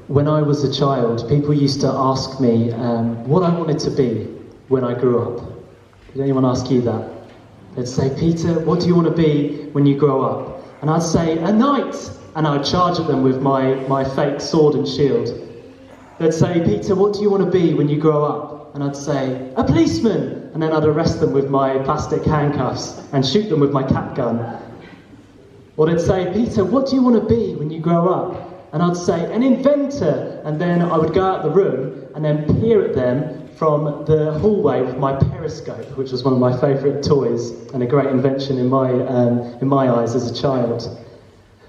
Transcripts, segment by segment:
When I was a child, people used to ask me what I wanted to be when I grew up. Did anyone ask you that? They'd say, Peter, what do you want to be when you grow up? And I'd say, a knight! And I'd charge at them with my fake sword and shield. They'd say, Peter, what do you want to be when you grow up? And I'd say, a policeman! And then I'd arrest them with my plastic handcuffs and shoot them with my cap gun. Or they'd say, Peter, what do you want to be when you grow up? And I'd say, an inventor! And then I would go out the room and then peer at them from the hallway with my periscope, which was one of my favourite toys and a great invention in my eyes as a child.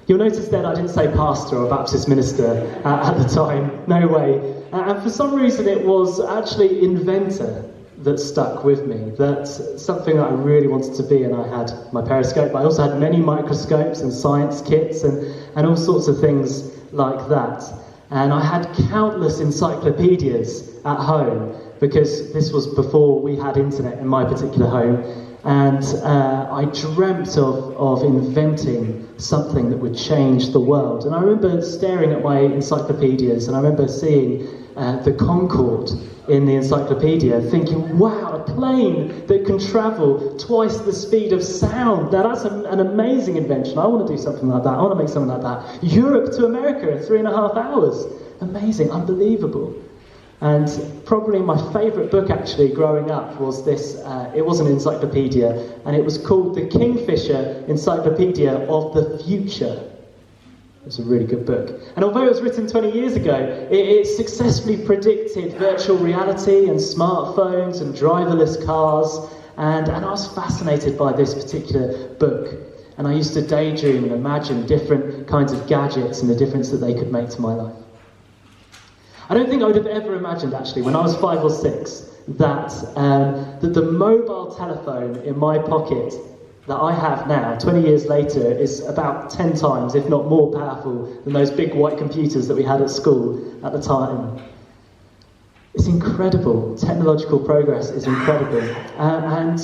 You'll notice then I didn't say pastor or Baptist minister at the time, no way. And for some reason it was actually inventor that stuck with me. That's something that I really wanted to be, and I had my periscope. I also had many microscopes and science kits and all sorts of things like that. And I had countless encyclopedias at home, because this was before we had internet in my particular home. And I dreamt of inventing something that would change the world. And I remember staring at my encyclopedias, and I remember seeing the Concorde in the encyclopedia, thinking, wow, a plane that can travel twice the speed of sound. Now that's an amazing invention. I want to do something like that. I want to make something like that. Europe to America in 3.5 hours. Amazing, unbelievable. And probably my favourite book actually growing up was this, it was an encyclopedia, and it was called the Kingfisher Encyclopedia of the Future. It was a really good book. And although it was written 20 years ago, it successfully predicted virtual reality and smartphones and driverless cars, and I was fascinated by this particular book. And I used to daydream and imagine different kinds of gadgets and the difference that they could make to my life. I don't think I would have ever imagined, actually, when I was 5 or 6, that the mobile telephone in my pocket that I have now, 20 years later, is about 10 times, if not more powerful than those big white computers that we had at school at the time. It's incredible. Technological progress is incredible. And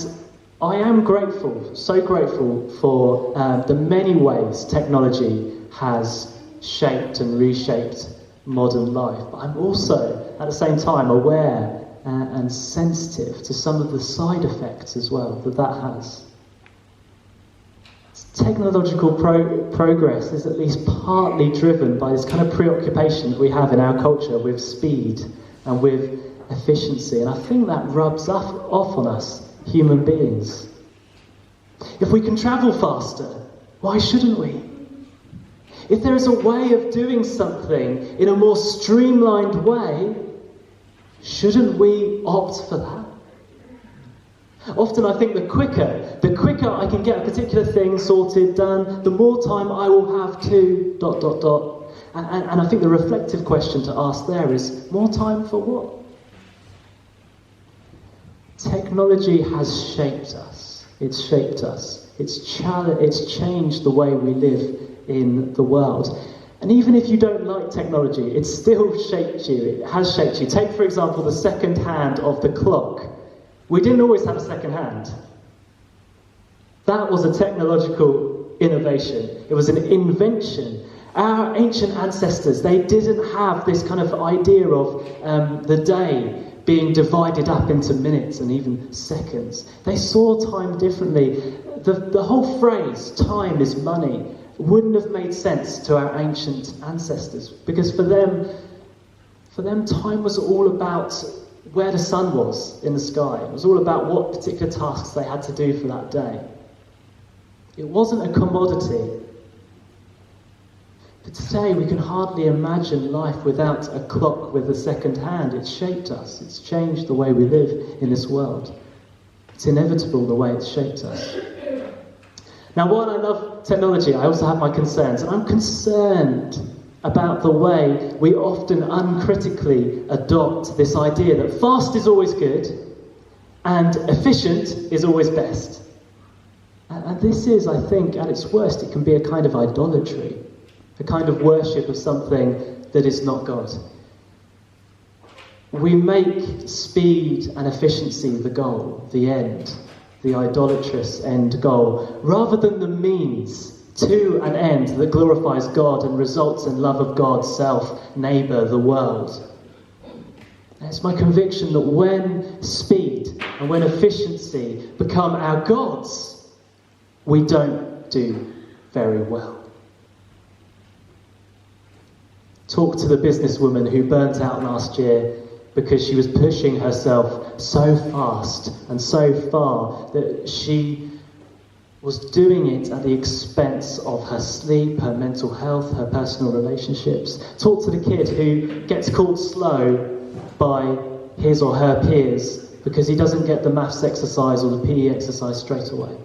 I am grateful, so grateful for the many ways technology has shaped and reshaped modern life, but I'm also at the same time aware and sensitive to some of the side effects as well that has. Technological progress is at least partly driven by this kind of preoccupation that we have in our culture with speed and with efficiency, and I think that rubs off on us human beings. If we can travel faster, why shouldn't we? If there is a way of doing something in a more streamlined way, shouldn't we opt for that? Often I think the quicker I can get a particular thing sorted, done, the more time I will have to ... And I think the reflective question to ask there is, more time for what? Technology has shaped us. It's shaped us. It's changed the way we live in the world. And even if you don't like technology, it still shaped you. It has shaped you. Take, for example, the second hand of the clock. We didn't always have a second hand. That was a technological innovation. It was an invention. Our ancient ancestors, they didn't have this kind of idea of the day being divided up into minutes and even seconds. They saw time differently. The whole phrase, time is money, wouldn't have made sense to our ancient ancestors, because for them time was all about where the sun was in the sky. It was all about what particular tasks they had to do for that day. It wasn't a commodity. But today we can hardly imagine life without a clock with a second hand. It's shaped us. It's changed the way we live in this world. It's inevitable the way it's shaped us. Now, while I love technology, I also have my concerns, and I'm concerned about the way we often uncritically adopt this idea that fast is always good and efficient is always best. And this is, I think, at its worst, it can be a kind of idolatry, a kind of worship of something that is not God. We make speed and efficiency the goal, the end, the idolatrous end goal, rather than the means to an end that glorifies God and results in love of God, self, neighbour, the world. And it's my conviction that when speed and when efficiency become our gods, we don't do very well. Talk to the businesswoman who burnt out last year because she was pushing herself so fast and so far that she was doing it at the expense of her sleep, her mental health, her personal relationships. Talk to the kid who gets called slow by his or her peers because he doesn't get the maths exercise or the PE exercise straight away.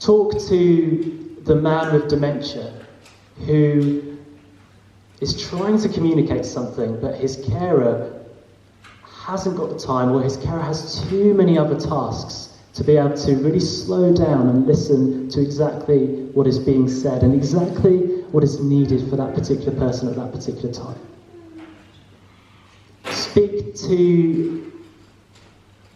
Talk to the man with dementia who is trying to communicate something, but his carer hasn't got the time, or his carer has too many other tasks to be able to really slow down and listen to exactly what is being said and exactly what is needed for that particular person at that particular time. Speak to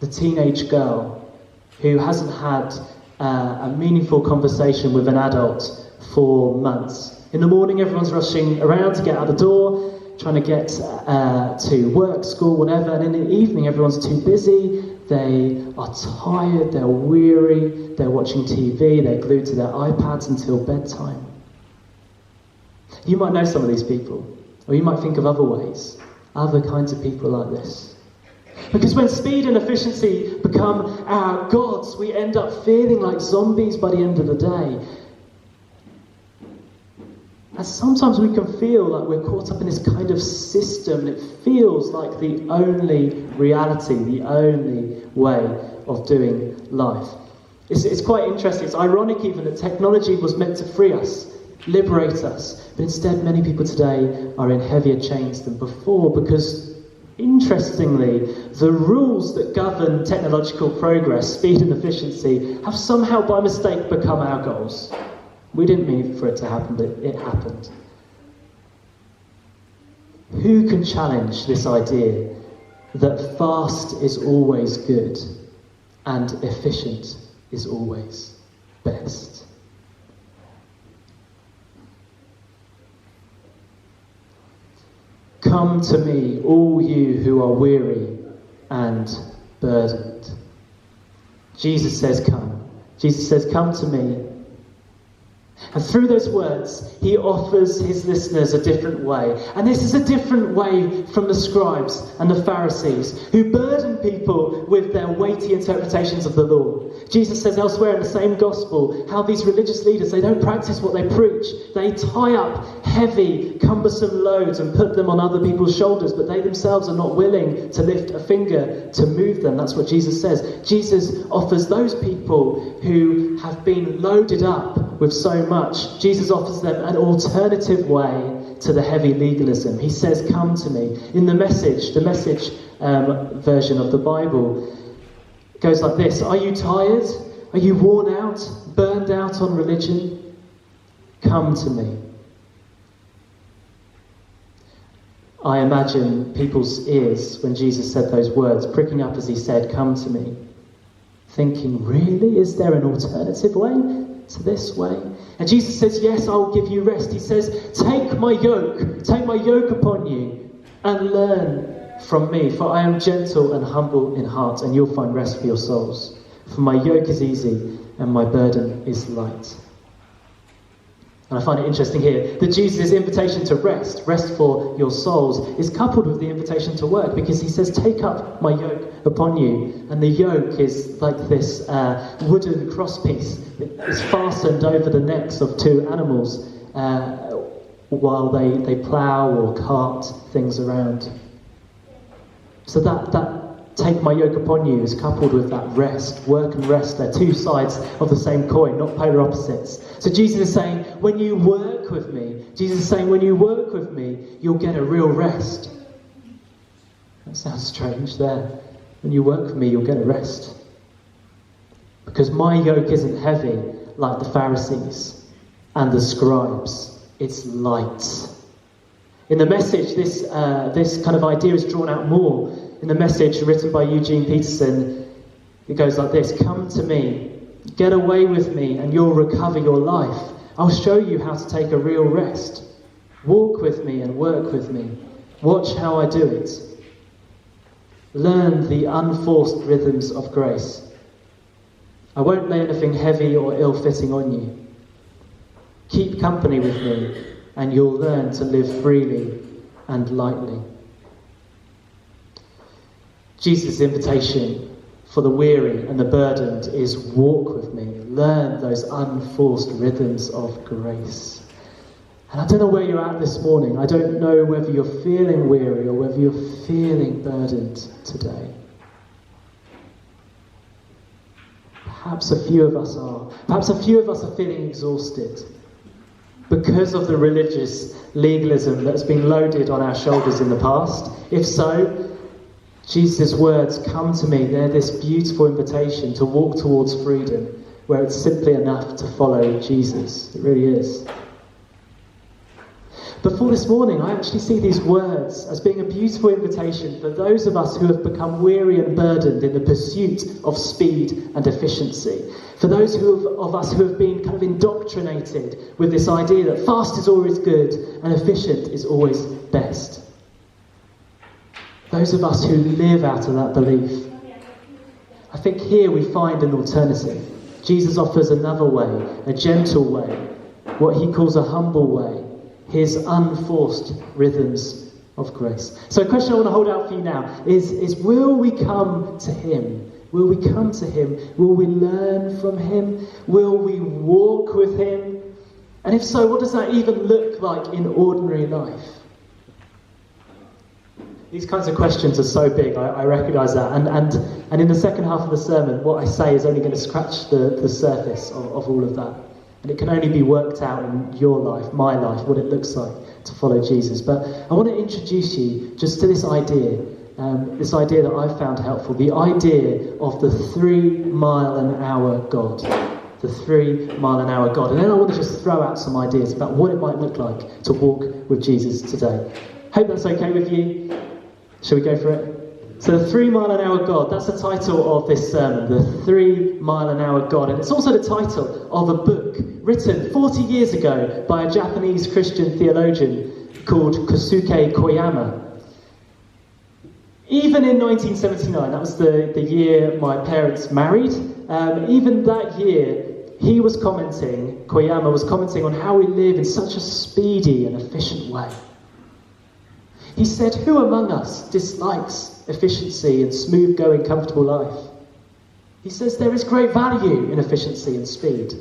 the teenage girl who hasn't had a meaningful conversation with an adult for months. In the morning, everyone's rushing around to get out the door, trying to get to work, school, whatever. And in the evening, everyone's too busy. They are tired, they're weary, they're watching TV, they're glued to their iPads until bedtime. You might know some of these people, or you might think of other ways, other kinds of people like this. Because when speed and efficiency become our gods, we end up feeling like zombies by the end of the day. And sometimes we can feel like we're caught up in this kind of system. It feels like the only reality, the only way of doing life. It's quite interesting. It's ironic even that technology was meant to free us, liberate us. But instead, many people today are in heavier chains than before because, interestingly, the rules that govern technological progress, speed and efficiency, have somehow by mistake become our goals. We didn't mean for it to happen, but it happened. Who can challenge this idea that fast is always good and efficient is always best? Come to me, all you who are weary and burdened. Jesus says, come. Jesus says, come to me. And through those words, he offers his listeners a different way. And this is a different way from the scribes and the Pharisees, who burden people with their weighty interpretations of the law. Jesus says elsewhere in the same gospel how these religious leaders, they don't practice what they preach. They tie up heavy, cumbersome loads and put them on other people's shoulders, but they themselves are not willing to lift a finger to move them. That's what Jesus says. Jesus offers those people who have been loaded up with so much, Jesus offers them an alternative way to the heavy legalism. He says, come to me. In the message version of the Bible, it goes like this: are you tired? Are you worn out? Burned out on religion? Come to me. I imagine people's ears when Jesus said those words, pricking up as he said, come to me, thinking, really? Is there an alternative way to this way? And Jesus says, yes, I'll give you rest. He says, take my yoke upon you and learn from me, for I am gentle and humble in heart, and you'll find rest for your souls. For my yoke is easy and my burden is light. And I find it interesting here that Jesus' invitation to rest for your souls, is coupled with the invitation to work, because he says, take up my yoke upon you. And the yoke is like this wooden crosspiece that is fastened over the necks of two animals while they plough or cart things around. So that take my yoke upon you is coupled with that rest. Work and rest, they're two sides of the same coin, not polar opposites. So Jesus is saying, when you work with me, you'll get a real rest. That sounds strange there. When you work with me, you'll get a rest. Because my yoke isn't heavy like the Pharisees and the scribes. It's light. In the Message, this kind of idea is drawn out more. In the Message written by Eugene Peterson, it goes like this: come to me, Get away with me and you'll recover your life. I'll show you how to take a real rest. Walk with me and work with me. Watch how I do it. Learn the unforced rhythms of grace. I won't lay anything heavy or ill-fitting on you. Keep company with me and you'll learn to live freely and lightly. Jesus' invitation for the weary and the burdened is walk with me. Learn those unforced rhythms of grace. And I don't know where you're at this morning. I don't know whether you're feeling weary or whether you're feeling burdened today. Perhaps a few of us are. Perhaps a few of us are feeling exhausted because of the religious legalism that's been loaded on our shoulders in the past. If so, Jesus' words, come to me, they're this beautiful invitation to walk towards freedom, where it's simply enough to follow Jesus. It really is. But for this morning, I actually see these words as being a beautiful invitation for those of us who have become weary and burdened in the pursuit of speed and efficiency. For those of us who have been kind of indoctrinated with this idea that fast is always good and efficient is always best. Those of us who live out of that belief. I think here we find an alternative. Jesus offers another way, a gentle way, what he calls a humble way. His unforced rhythms of grace. So a question I want to hold out for you now is will we come to him? Will we come to him? Will we learn from him? Will we walk with him? And if so, what does that even look like in ordinary life? These kinds of questions are so big, I recognise that. And in the second half of the sermon, what I say is only going to scratch the surface of all of that. And it can only be worked out in your life, my life, what it looks like to follow Jesus. But I want to introduce you just to this idea that I've found helpful, the idea of the 3-mile-an-hour God. The 3-mile-an-hour God. And then I want to just throw out some ideas about what it might look like to walk with Jesus today. Hope that's okay with you. Shall we go for it? So the 3-mile-an-hour God, that's the title of this sermon, the 3-mile-an-hour God. And it's also the title of a book written 40 years ago by a Japanese Christian theologian called Kosuke Koyama. Even in 1979, that was the year my parents married, even that year, Koyama was commenting on how we live in such a speedy and efficient way. He said, who among us dislikes efficiency and smooth-going, comfortable life? He says there is great value in efficiency and speed.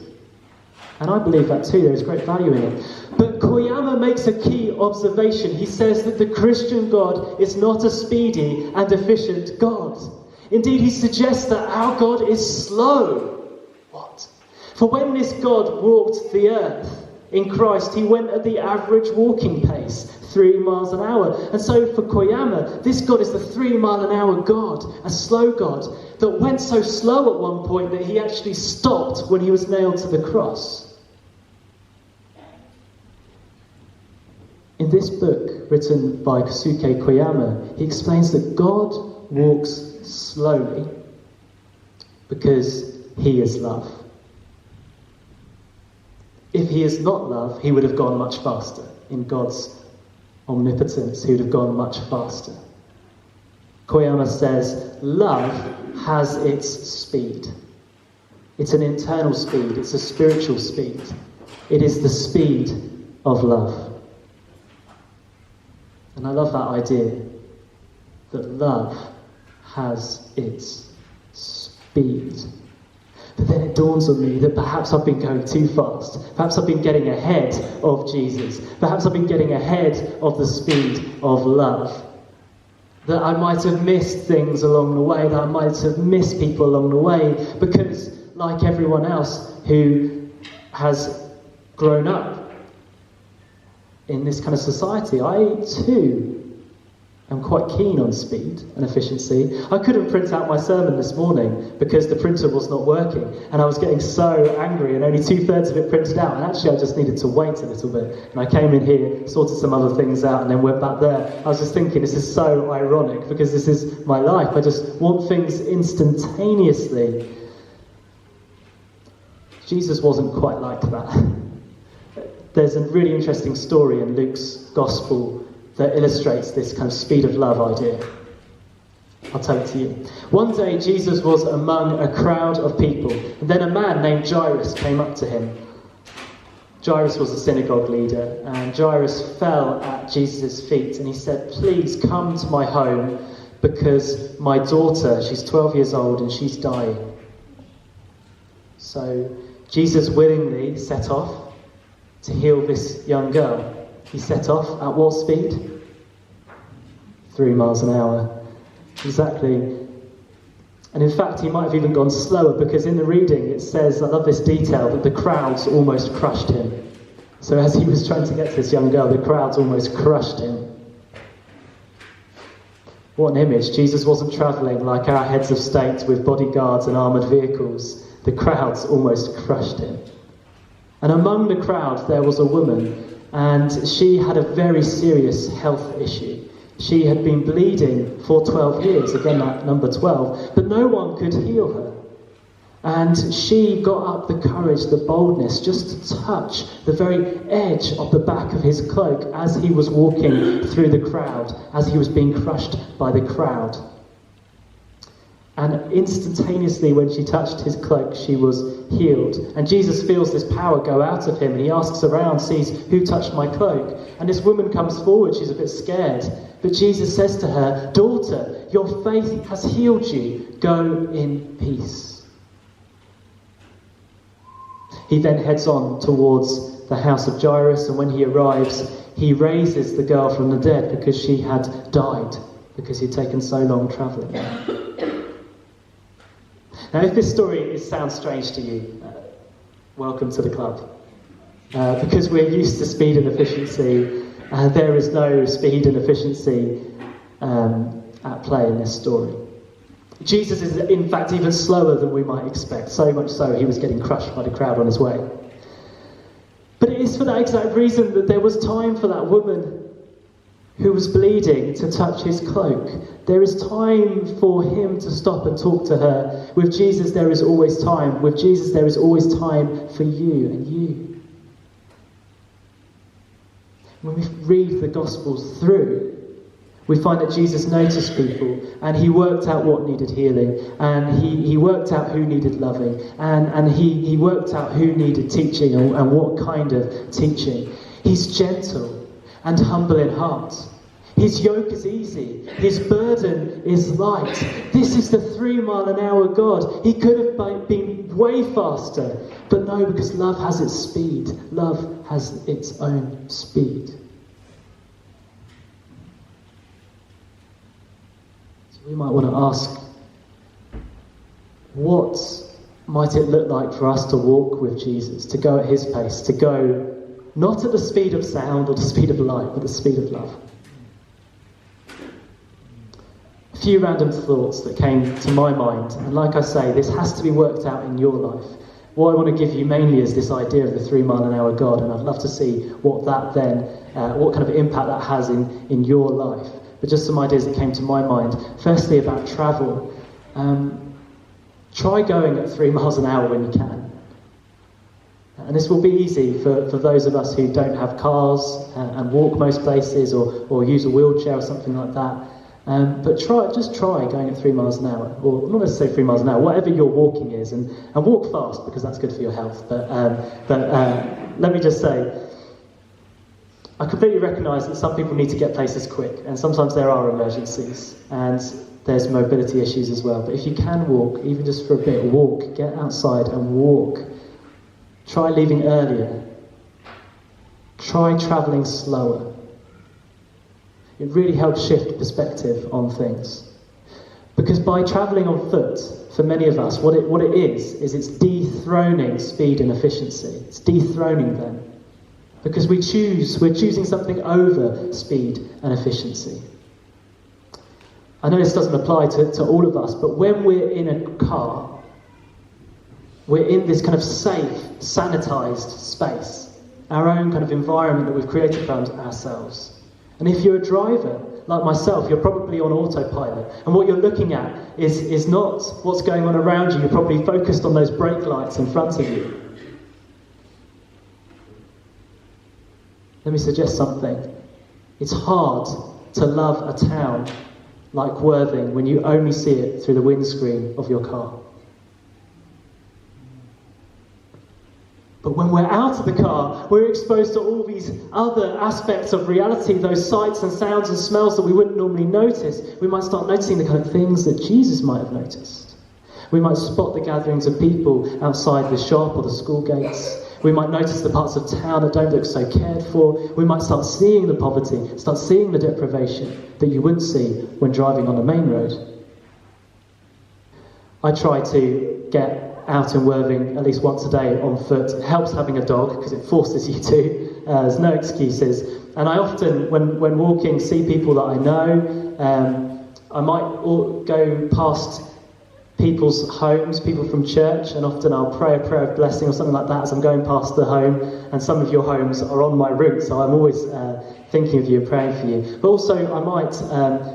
And I believe that too, there is great value in it. But Koyama makes a key observation. He says that the Christian God is not a speedy and efficient God. Indeed, he suggests that our God is slow. What? For when this God walked the earth in Christ, he went at the average walking pace, 3 miles an hour. And so for Koyama, this God is the 3-mile-an-hour God, a slow God, that went so slow at one point that he actually stopped when he was nailed to the cross. In this book, written by Kosuke Koyama, he explains that God walks slowly because he is love. If he is not love, he would have gone much faster. In God's omnipotence, he would have gone much faster. Koyama says, love has its speed. It's an internal speed. It's a spiritual speed. It is the speed of love. And I love that idea, that love has its speed. But then it dawns on me that perhaps I've been going too fast. Perhaps I've been getting ahead of Jesus. Perhaps I've been getting ahead of the speed of love. That I might have missed things along the way, that I might have missed people along the way, because like everyone else who has grown up in this kind of society, I too am quite keen on speed and efficiency. I couldn't print out my sermon this morning because the printer was not working, and I was getting so angry, and only 2/3 of it printed out, and actually I just needed to wait a little bit. And I came in here, sorted some other things out, and then went back there. I was just thinking, this is so ironic, because this is my life. I just want things instantaneously. Jesus wasn't quite like that. There's a really interesting story in Luke's Gospel that illustrates this kind of speed of love idea. I'll tell it to you. One day, Jesus was among a crowd of people, and then a man named Jairus came up to him. Jairus was a synagogue leader, and Jairus fell at Jesus' feet, and he said, "Please come to my home, because my daughter, she's 12 years old, and she's dying." So Jesus willingly set off to heal this young girl. He set off at what speed? 3 miles an hour. Exactly. And in fact, he might have even gone slower, because in the reading it says, I love this detail, that the crowds almost crushed him. So as he was trying to get to this young girl, the crowds almost crushed him. What an image. Jesus wasn't travelling like our heads of state with bodyguards and armoured vehicles. The crowds almost crushed him. And among the crowd there was a woman, and she had a very serious health issue. She had been bleeding for 12 years, again that number 12, but no one could heal her. And she got up the courage, the boldness, just to touch the very edge of the back of his cloak as he was walking through the crowd, as he was being crushed by the crowd. And instantaneously, when she touched his cloak, she was healed. And Jesus feels this power go out of him, and he asks around, sees who touched my cloak. And this woman comes forward, she's a bit scared. But Jesus says to her, "Daughter, your faith has healed you. Go in peace." He then heads on towards the house of Jairus, and when he arrives, he raises the girl from the dead, because she had died, because he'd taken so long travelling. Now, if this story sounds strange to you, welcome to the club. Because we're used to speed and efficiency, there is no speed and efficiency at play in this story. Jesus is, in fact, even slower than we might expect, so much so he was getting crushed by the crowd on his way. But it is for that exact reason that there was time for that woman who was bleeding to touch his cloak. There is time for him to stop and talk to her. With Jesus, there is always time. With Jesus, there is always time for you and you. When we read the Gospels through, we find that Jesus noticed people, and he worked out what needed healing, and he worked out who needed loving, and he worked out who needed teaching and what kind of teaching. He's gentle and humble in heart. His yoke is easy. His burden is light. This is the 3 mile an hour God. He could have been way faster, but no, because love has its speed. Love has its own speed. So we might want to ask, what might it look like for us to walk with Jesus, to go at his pace, to go not at the speed of sound or the speed of light, but the speed of love? A few random thoughts that came to my mind, and like I say, this has to be worked out in your life. What I want to give you mainly is this idea of the 3 mile an hour God, and I'd love to see what that then, what kind of impact that has in your life. But just some ideas that came to my mind. Firstly, about travel. Try going at 3 miles an hour when you can. And this will be easy for those of us who don't have cars and walk most places, or use a wheelchair or something like that. But just try going at 3 miles an hour, or not necessarily 3 miles an hour, whatever your walking is, and walk fast, because that's good for your health. But let me just say, I completely recognise that some people need to get places quick, and sometimes there are emergencies, and there's mobility issues as well. But if you can walk, even just for a bit, walk, get outside and walk. Try leaving earlier. Try travelling slower. It really helps shift perspective on things. Because by travelling on foot, for many of us, what it is it's dethroning speed and efficiency. It's dethroning them. Because we're choosing something over speed and efficiency. I know this doesn't apply to all of us, but when we're in a car, we're in this kind of safe, sanitised space, our own kind of environment that we've created for ourselves. And if you're a driver, like myself, you're probably on autopilot. And what you're looking at is not what's going on around you. You're probably focused on those brake lights in front of you. Let me suggest something. It's hard to love a town like Worthing when you only see it through the windscreen of your car. But when we're out of the car, we're exposed to all these other aspects of reality, those sights and sounds and smells that we wouldn't normally notice. We might start noticing the kind of things that Jesus might have noticed. We might spot the gatherings of people outside the shop or the school gates. We might notice the parts of town that don't look so cared for. We might start seeing the poverty, start seeing the deprivation that you wouldn't see when driving on a main road. I try to get out in Worthing at least once a day on foot. It helps having a dog because it forces you to. There's no excuses. And I often, when walking, see people that I know. I might go past people's homes, people from church, and often I'll pray a prayer of blessing or something like that as I'm going past the home. And some of your homes are on my route, so I'm always thinking of you, praying for you. But also I might,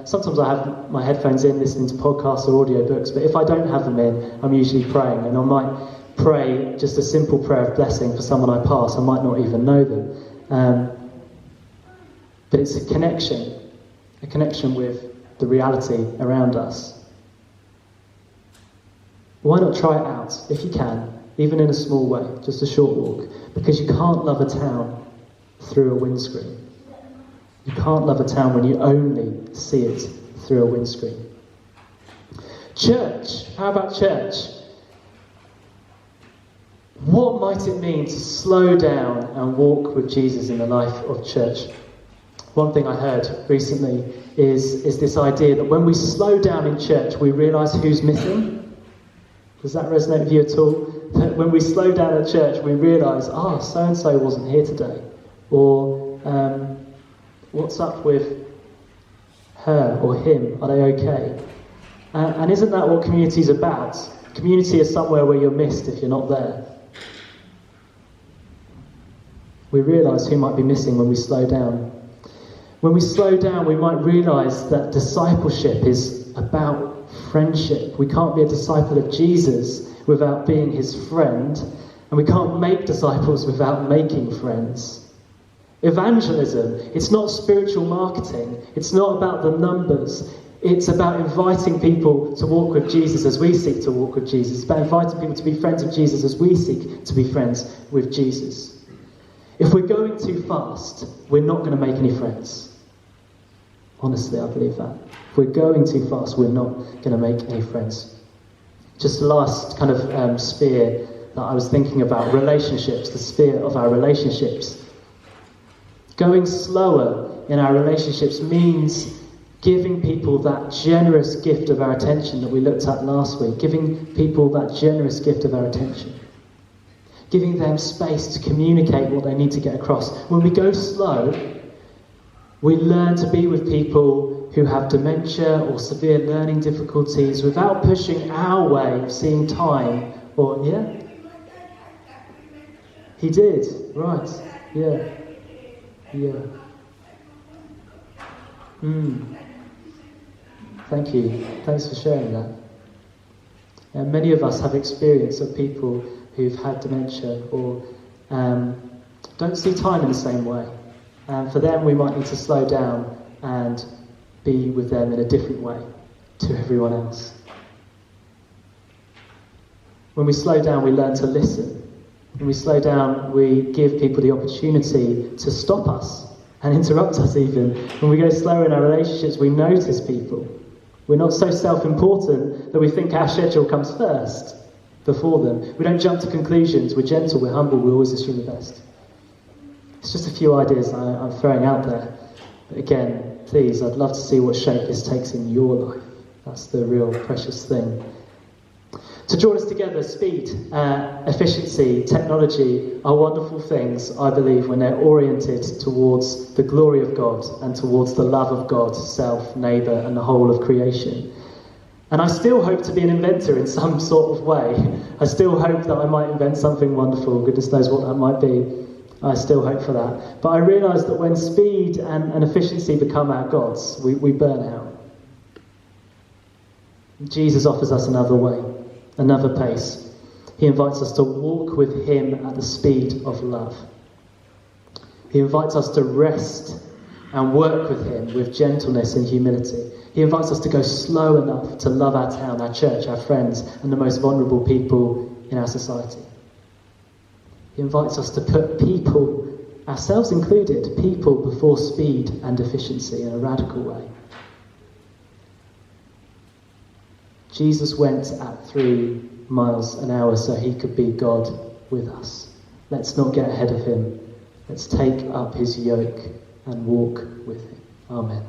sometimes I have my headphones in, listening to podcasts or audiobooks, but if I don't have them in, I'm usually praying, and I might pray just a simple prayer of blessing for someone I pass. I might not even know them. But it's a connection with the reality around us. Why not try it out, if you can, even in a small way, just a short walk? Because you can't love a town through a windscreen. You can't love a town when you only see it through a windscreen. Church. How about church? What might it mean to slow down and walk with Jesus in the life of church? One thing I heard recently is this idea that when we slow down in church, we realise who's missing. Does that resonate with you at all? That when we slow down at church, we realise, so-and-so wasn't here today. Or, what's up with her or him? Are they okay? And isn't that what community's about? Community is somewhere where you're missed if you're not there. We realise who might be missing when we slow down. When we slow down, we might realise that discipleship is about friendship. We can't be a disciple of Jesus without being his friend, and we can't make disciples without making friends. Evangelism, it's not spiritual marketing. It's not about the numbers. It's about inviting people to walk with Jesus as we seek to walk with Jesus. It's about inviting people to be friends of Jesus as we seek to be friends with Jesus. If we're going too fast, we're not going to make any friends. Honestly, I believe that. If we're going too fast, we're not going to make any friends. Just the last kind of sphere that I was thinking about, relationships, the sphere of our relationships. Going slower in our relationships means giving people that generous gift of our attention that we looked at last week. Giving people that generous gift of our attention. Giving them space to communicate what they need to get across. When we go slow, we learn to be with people who have dementia or severe learning difficulties without pushing our way of seeing time. Or, yeah? He did, right, yeah. Thank you. Thanks for sharing that. And many of us have experience of people who've had dementia or don't see time in the same way. And for them, we might need to slow down and be with them in a different way to everyone else. When we slow down, we learn to listen. When we slow down, we give people the opportunity to stop us and interrupt us even. When we go slower in our relationships, we notice people. We're not so self-important that we think our schedule comes first before them. We don't jump to conclusions. We're gentle, we're humble, we always assume the best. It's just a few ideas I'm throwing out there. But again, please, I'd love to see what shape this takes in your life. That's the real precious thing. To draw us together, speed, efficiency, technology are wonderful things, I believe, when they're oriented towards the glory of God and towards the love of God, self, neighbour, and the whole of creation. And I still hope to be an inventor in some sort of way. I still hope that I might invent something wonderful. Goodness knows what that might be. I still hope for that. But I realise that when speed and efficiency become our gods, we burn out. Jesus offers us another way, another pace. He invites us to walk with him at the speed of love. He invites us to rest and work with him with gentleness and humility. He invites us to go slow enough to love our town, our church, our friends, and the most vulnerable people in our society. He invites us to put people, ourselves included, people before speed and efficiency in a radical way. Jesus went at 3 miles an hour so he could be God with us. Let's not get ahead of him. Let's take up his yoke and walk with him. Amen.